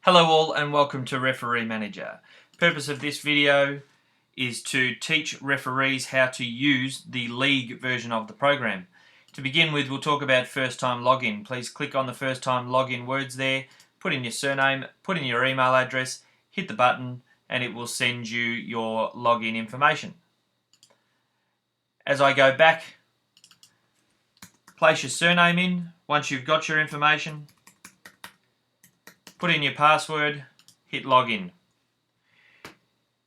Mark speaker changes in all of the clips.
Speaker 1: Hello all and welcome to Referee Manager. Purpose of this video is to teach referees how to use the league version of the program. To begin with, we'll talk about first time login. Please click on the first time login words there, put in your surname, put in your email address, hit the button and it will send you your login information. As I go back, place your surname in. Once you've got your information, put in your password, hit login.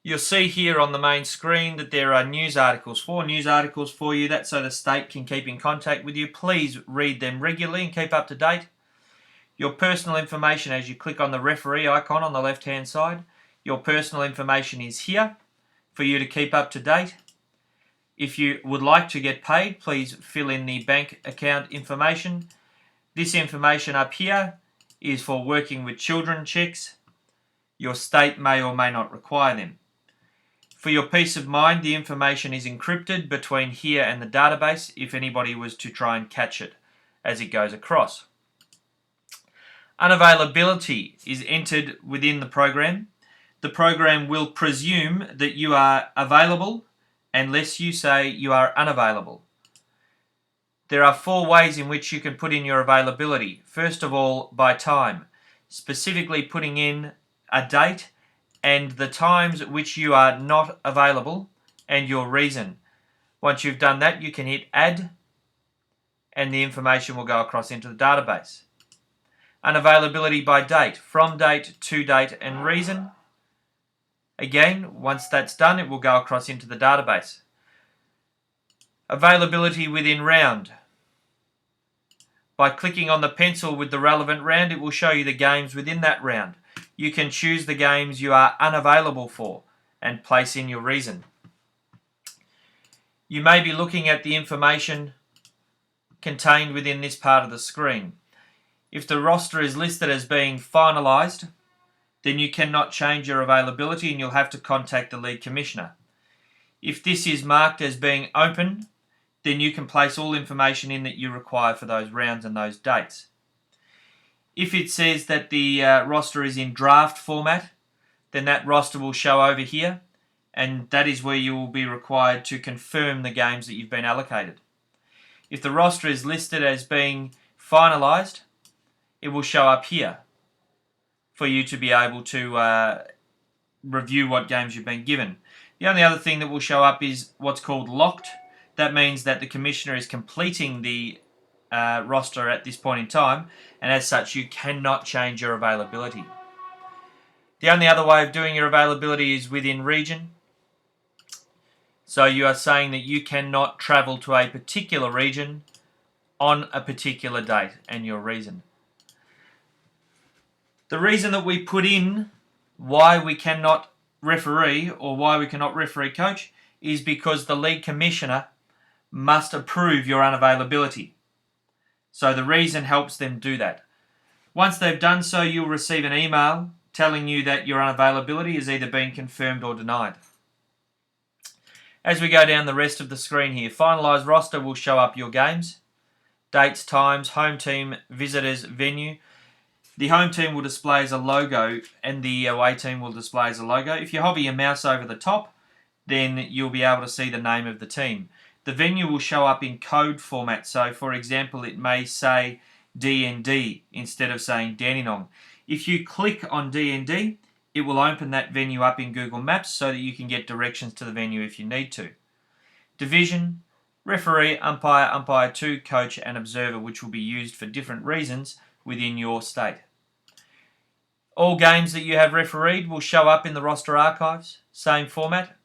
Speaker 1: You'll see here on the main screen that there are news articles, 4 news articles for you. That's so the state can keep in contact with you. Please read them regularly and keep up to date. Your personal information, as you click on the referee icon on the left hand side, your personal information is here for you to keep up to date. If you would like to get paid, please fill in the bank account information. This information up here is for working with children checks. Your state may or may not require them. For your peace of mind, the information is encrypted between here and the database if anybody was to try and catch it as it goes across. Unavailability is entered within the program. The program will presume that you are available unless you say you are unavailable. There are 4 ways in which you can put in your availability. First of all, by time, specifically putting in a date and the times at which you are not available and your reason. Once you've done that, you can hit add and the information will go across into the database. Unavailability by date, from date, to date and reason. Again, once that's done, it will go across into the database. Availability within round. By clicking on the pencil with the relevant round, it will show you the games within that round. You can choose the games you are unavailable for and place in your reason. You may be looking at the information contained within this part of the screen. If the roster is listed as being finalised, then you cannot change your availability and you'll have to contact the league commissioner. If this is marked as being open, then you can place all information in that you require for those rounds and those dates. If it says that the roster is in draft format, then that roster will show over here, and that is where you will be required to confirm the games that you've been allocated. If the roster is listed as being finalised, it will show up here for you to be able to review what games you've been given. The only other thing that will show up is what's called locked. That means that the commissioner is completing the roster at this point in time, and as such you cannot change your availability. The only other way of doing your availability is within region. So you are saying that you cannot travel to a particular region on a particular date and your reason. The reason that we put in why we cannot referee or why we cannot referee coach is because the league commissioner must approve your unavailability. So the reason helps them do that. Once they've done so, you'll receive an email telling you that your unavailability has either been confirmed or denied. As we go down the rest of the screen here, finalised roster will show up your games, dates, times, home team, visitors, venue. The home team will display as a logo and the away team will display as a logo. If you hover your mouse over the top, then you'll be able to see the name of the team. The venue will show up in code format. So, for example, it may say DND instead of saying Dandenong. If you click on DND, it will open that venue up in Google Maps so that you can get directions to the venue if you need to. Division, referee, umpire, umpire 2, coach and observer, which will be used for different reasons within your state. All games that you have refereed will show up in the roster archives, same format.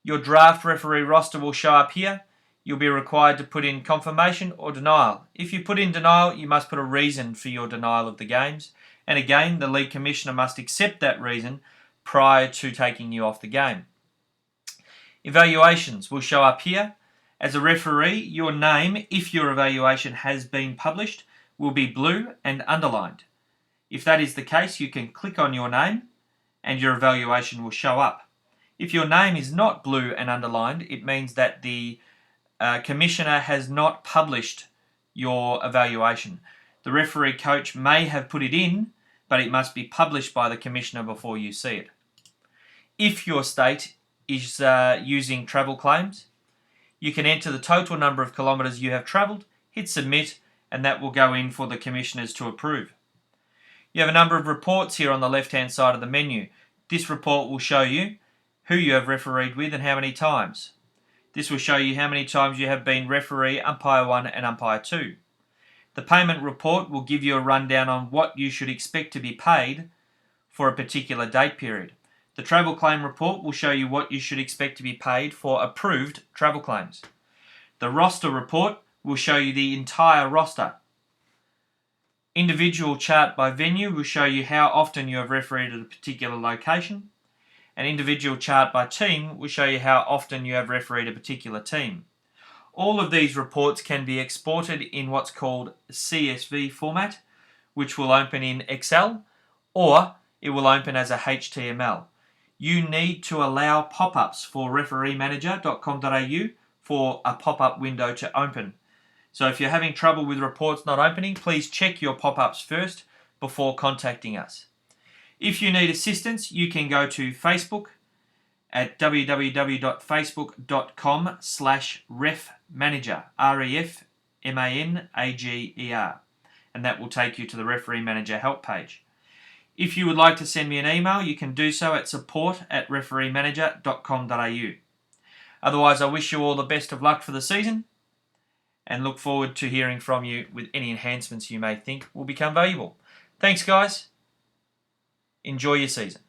Speaker 1: Your draft referee roster will show up here. You'll be required to put in confirmation or denial. If you put in denial, you must put a reason for your denial of the games. And again, the league commissioner must accept that reason prior to taking you off the game. Evaluations will show up here. As a referee, your name, if your evaluation has been published, will be blue and underlined. If that is the case, you can click on your name and your evaluation will show up. If your name is not blue and underlined, it means that the commissioner has not published your evaluation. The referee coach may have put it in, but it must be published by the Commissioner before you see it. If your state is using travel claims, you can enter the total number of kilometres you have travelled, hit submit, and that will go in for the Commissioners to approve. You have a number of reports here on the left-hand side of the menu. This report will show you who you have refereed with and how many times. This will show you how many times you have been referee, umpire 1 and umpire 2. The payment report will give you a rundown on what you should expect to be paid for a particular date period. The travel claim report will show you what you should expect to be paid for approved travel claims. The roster report will show you the entire roster. Individual chart by venue will show you how often you have refereed at a particular location. An individual chart by team will show you how often you have refereed a particular team. All of these reports can be exported in what's called CSV format, which will open in Excel, or it will open as a HTML. You need to allow pop-ups for refereemanager.com.au for a pop-up window to open. So if you're having trouble with reports not opening, please check your pop-ups first before contacting us. If you need assistance, you can go to Facebook at www.facebook.com/refmanager, REFMANAGER, and that will take you to the Referee Manager help page. If you would like to send me an email, you can do so at support@refereemanager.com.au. Otherwise, I wish you all the best of luck for the season and look forward to hearing from you with any enhancements you may think will become valuable. Thanks, guys. Enjoy your season.